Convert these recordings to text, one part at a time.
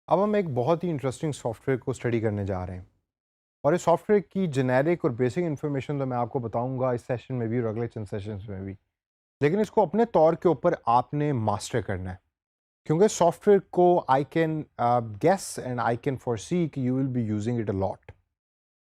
अब हम एक बहुत ही इंटरेस्टिंग सॉफ्टवेयर को स्टडी करने जा रहे हैं और इस सॉफ्टवेयर की जेनेरिक और बेसिक इन्फॉर्मेशन तो मैं आपको बताऊंगा इस सेशन में भी और अगले चंद सेशंस में भी। लेकिन इसको अपने तौर के ऊपर आपने मास्टर करना है, क्योंकि सॉफ्टवेयर को I can guess and I can foresee कि you will be using it a lot.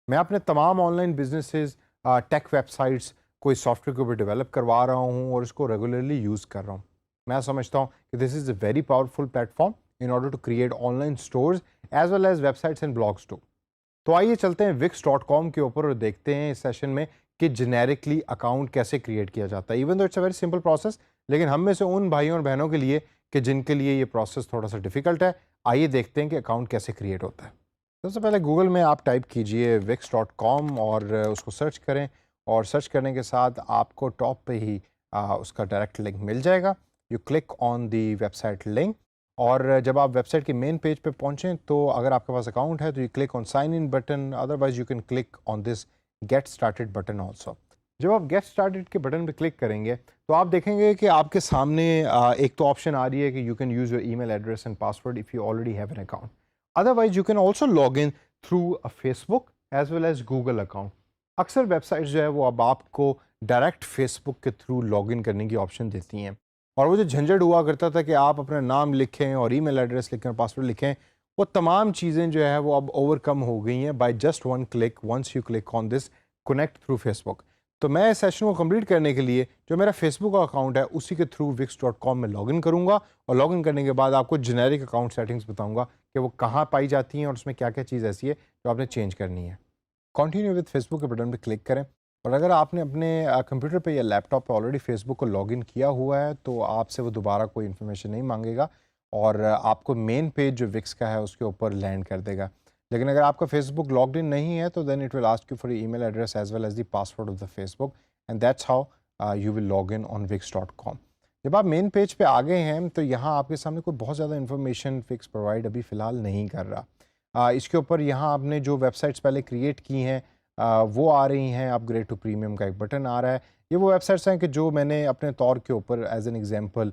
मैं अपने तमाम ऑनलाइन बिजनेसेस, टेक वेबसाइट्स को इस सॉफ्टवेयर के ऊपर डेवलप करवा रहा हूँ और इसको रेगुलरली यूज़ कर रहा हूँ। मैं समझता हूँ कि this is a very powerful platform in order to create online stores as well as websites and blogs too. तो आइए चलते हैं wix.com के ऊपर और देखते हैं इस सेशन में कि जेनेरिकली अकाउंट कैसे क्रिएट किया जाता है। Even though it's a very simple process, लेकिन हम में से उन भाइयों और बहनों के लिए कि जिनके लिए ये प्रोसेस थोड़ा सा डिफिकल्ट है, आइए देखते हैं कि अकाउंट कैसे क्रिएट होता है। सबसे पहले गूगल में आप टाइप कीजिए wix.com और उसको सर्च करें और सर्च करने के साथ आपको टॉप पे ही उसका डायरेक्ट लिंक मिल जाएगा। You click on the website link और जब आप वेबसाइट के मेन पेज पे पहुंचें तो अगर आपके पास अकाउंट है तो you click on sign in button, otherwise you can click on this get started button also. जब आप गेट स्टार्टेड के बटन पे क्लिक करेंगे तो आप देखेंगे कि आपके सामने एक तो ऑप्शन आ रही है कि you can use your email address and password if you already have an account. Otherwise you can also log in through a Facebook as well as Google account. अक्सर वेबसाइट्स जो है वो अब आपको डायरेक्ट फेसबुक के through log in करने की option देती हैं, और वो जो झंझट हुआ करता था कि आप अपना नाम लिखें और ईमेल एड्रेस लिखें और पासवर्ड लिखें, वो तमाम चीज़ें जो है वो अब ओवरकम हो गई हैं by just one click once you click on this connect through Facebook. तो मैं इस सेशन को कंप्लीट करने के लिए जो मेरा फेसबुक अकाउंट है उसी के थ्रू wix.com में लॉगिन करूंगा और लॉगिन करने के बाद आपको जेनेरिक अकाउंट सेटिंग्स बताऊंगा कि वो कहाँ पाई जाती हैं और उसमें क्या क्या चीज़ ऐसी है जो आपने चेंज करनी है। कंटिन्यू विद फेसबुक के बटन पे क्लिक करें और अगर आपने अपने कंप्यूटर पे या लैपटॉप पे ऑलरेडी फेसबुक को लॉगिन किया हुआ है तो आपसे वो दोबारा कोई इन्फॉर्मेशन नहीं मांगेगा और आपको मेन पेज जो विक्स का है उसके ऊपर लैंड कर देगा। लेकिन अगर आपका फेसबुक लॉग्ड इन नहीं है तो then it will ask you for email address as well as the password of the Facebook and that's how you will log in on wix.com। जब आप मेन पेज पे आ गए हैं तो यहाँ आपके सामने कोई बहुत ज़्यादा इन्फॉर्मेशन फिक्स प्रोवाइड अभी फ़िलहाल नहीं कर रहा। इसके ऊपर यहाँ आपने जो वेबसाइट्स पहले क्रिएट की हैं वो आ रही हैं, अपग्रेड टू प्रीमियम का एक बटन आ रहा है। ये वो वेबसाइट्स हैं कि जो मैंने अपने तौर के ऊपर as an example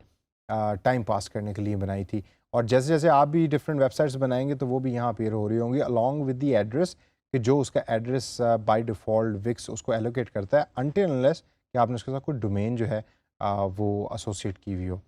time pass करने के लिए बनाई थी, और जैसे जैसे आप भी डिफरेंट वेबसाइट्स बनाएंगे तो वो भी यहाँ अपीयर हो रही होंगी अलॉन्ग विद द एड्रेस, कि जो उसका एड्रेस बाय डिफ़ॉल्ट विक्स उसको एलोकेट करता है अनटिल अनलेस कि आपने उसके साथ कोई डोमेन जो है वो एसोसिएट की हुई हो।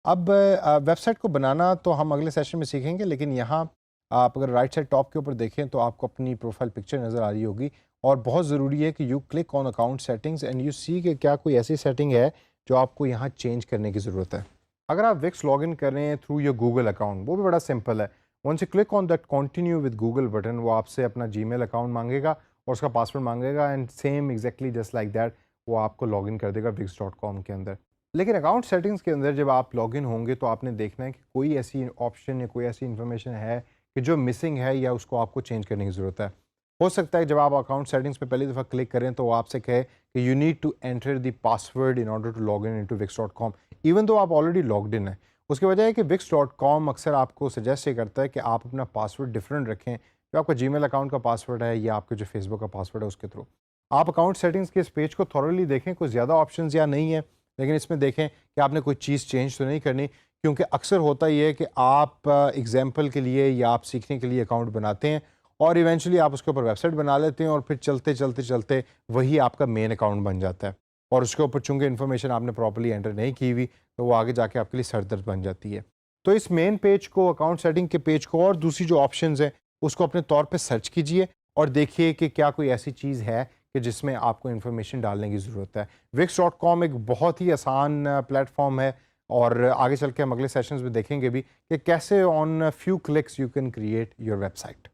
अब वेबसाइट को बनाना तो हम अगले सेशन में सीखेंगे, लेकिन यहाँ आप अगर राइट साइड टॉप के ऊपर देखें तो आपको अपनी प्रोफाइल पिक्चर नज़र आ रही होगी और बहुत ज़रूरी है कि you click on account settings and you see कि क्या कोई ऐसी सेटिंग है जो आपको यहाँ चेंज करने की ज़रूरत है। अगर आप विक्स लॉगिन कर रहे हैं थ्रू योर गूगल अकाउंट, वो भी बड़ा सिंपल है। Once you click on that continue with Google button, वो आपसे अपना जीमेल अकाउंट मांगेगा और उसका पासवर्ड मांगेगा and same exactly just like that वो आपको लॉगिन कर देगा wix.com के अंदर। लेकिन अकाउंट सेटिंग्स के अंदर जब आप लॉगिन होंगे तो आपने देखना है कि कोई ऐसी ऑप्शन या कोई ऐसी इन्फॉर्मेशन है कि जो मिसिंग है या उसको आपको चेंज करने की ज़रूरत है। हो सकता है जब आप अकाउंट सेटिंग्स पे पहली दफ़ा क्लिक करें तो वो आपसे कहे कि you need to enter the password in order to log in into wix.com, even though आप ऑलरेडी लॉग्ड इन है। उसकी वजह है कि wix.com अक्सर आपको सजेस्ट ये करता है कि आप अपना पासवर्ड डिफरेंट रखें, जो आपका जीमेल अकाउंट का पासवर्ड है या आपके जो फेसबुक का पासवर्ड है उसके थ्रू। आप अकाउंट सेटिंग्स के इस पेज को थॉरली देखें, कोई ज़्यादा ऑप्शंस या नहीं है, लेकिन इसमें देखें कि आपने कोई चीज़ चेंज तो नहीं करनी, क्योंकि अक्सर होता ये है कि आप एग्जाम्पल के लिए या आप सीखने के लिए अकाउंट बनाते हैं और इवेंचुअली आप उसके ऊपर वेबसाइट बना लेते हैं और फिर चलते चलते चलते वही आपका मेन अकाउंट बन जाता है और उसके ऊपर चूंकि इन्फॉर्मेशन आपने प्रॉपर्ली एंटर नहीं की हुई तो वो आगे जाके आपके लिए सरदर्द बन जाती है। तो इस मेन पेज को, अकाउंट सेटिंग के पेज को और दूसरी जो ऑप्शंस हैं उसको अपने तौर पे सर्च कीजिए और देखिए कि क्या कोई ऐसी चीज़ है कि जिसमें आपको इन्फॉर्मेशन डालने की ज़रूरत है। wix.com एक बहुत ही आसान प्लेटफॉर्म है और आगे चल के हम अगले सेशंस में देखेंगे भी कि कैसे on few clicks you can create your website.